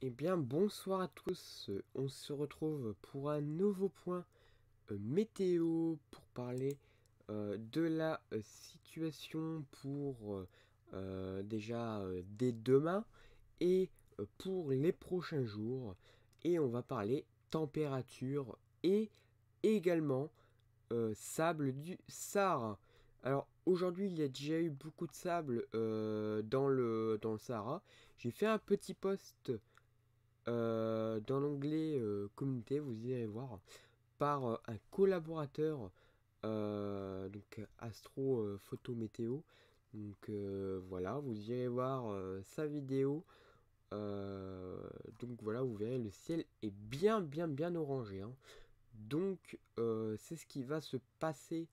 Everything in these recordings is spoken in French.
Eh bien, bonsoir à tous. On se retrouve pour un nouveau point météo pour parler de la situation pour déjà dès demain et pour les prochains jours. Et on va parler température et également sable du Sahara. Alors aujourd'hui, il y a déjà eu beaucoup de sable dans le Sahara. J'ai fait un petit post dans l'onglet communauté, vous irez voir, par un collaborateur, donc Astro Photo Météo. Donc voilà, vous irez voir sa vidéo. Donc voilà, vous verrez, le ciel est bien orangé, hein. Donc c'est ce qui va se passer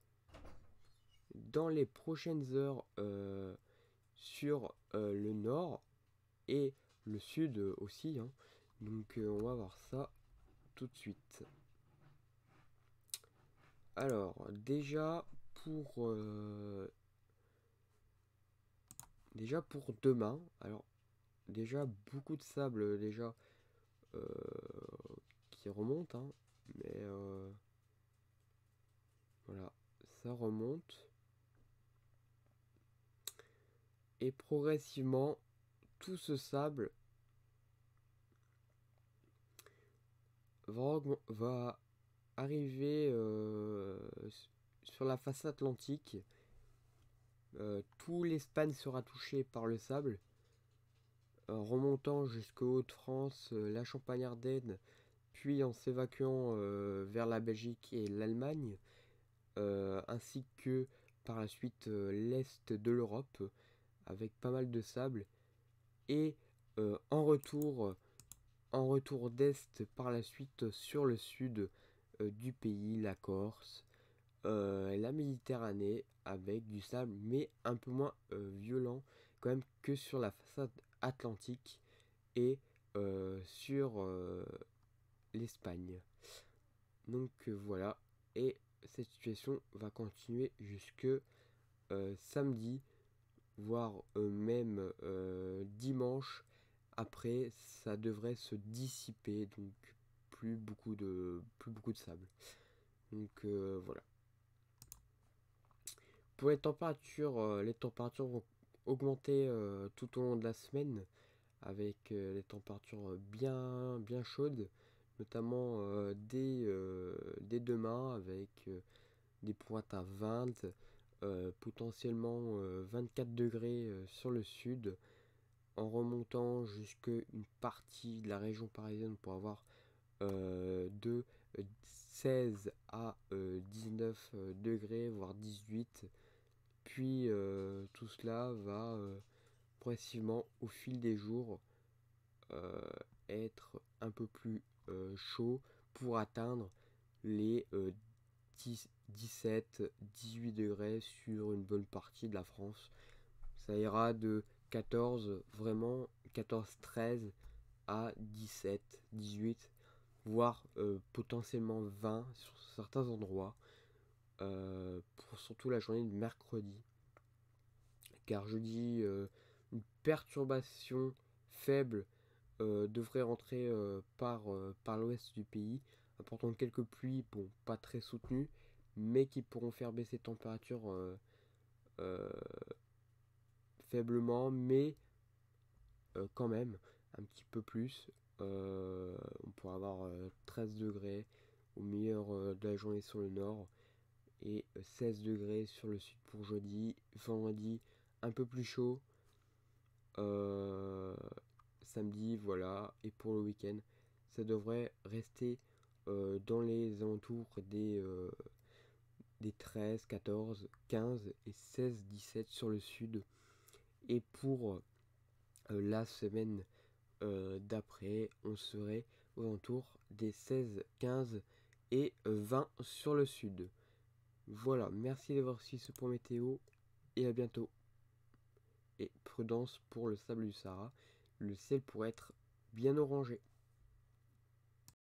dans les prochaines heures sur le nord et le sud aussi, hein. Donc on va voir ça tout de suite. Alors déjà pour demain, alors déjà beaucoup de sable déjà euh, qui remonte, hein, mais voilà, ça remonte et progressivement tout ce sable va arriver sur la face atlantique. Tout l'Espagne sera touché par le sable, remontant jusqu'aux Hauts-de-France, la Champagne-Ardenne, puis en s'évacuant vers la Belgique et l'Allemagne, ainsi que par la suite l'Est de l'Europe, avec pas mal de sable, et euh, en retour, en retour d'Est par la suite sur le sud du pays, la Corse, la Méditerranée, avec du sable, mais un peu moins violent quand même que sur la façade atlantique et sur l'Espagne. Donc voilà, et cette situation va continuer jusque samedi, voire même dimanche. Après, ça devrait se dissiper, donc plus beaucoup de sable. Donc voilà. Pour les températures vont augmenter tout au long de la semaine avec les températures bien chaudes, notamment dès demain avec des pointes à 20, potentiellement 24 degrés sur le sud, en remontant jusqu'à une partie de la région parisienne pour avoir de 16 à 19 degrés, voire 18. Puis tout cela va progressivement au fil des jours euh, être un peu plus chaud pour atteindre les 17-18 degrés sur une bonne partie de la France. Ça ira de 14, vraiment 14-13 à 17-18, voire potentiellement 20 sur certains endroits, pour surtout la journée de mercredi. Car jeudi, une perturbation faible devrait rentrer par l'ouest du pays, apportant quelques pluies, bon, pas très soutenues, mais qui pourront faire baisser les températures euh, faiblement, mais quand même un petit peu plus. On pourra avoir 13 degrés au meilleur de la journée sur le nord et 16 degrés sur le sud pour jeudi. Vendredi, un peu plus chaud. Euh, Samedi, voilà. Et pour le week-end, ça devrait rester dans les alentours des 13, 14, 15 et 16, 17 sur le sud. Et pour la semaine d'après, on serait aux alentours des 16, 15 et 20 sur le sud. Voilà, merci d'avoir suivi ce point météo et à bientôt. Et prudence pour le sable du Sahara, le ciel pourrait être bien orangé.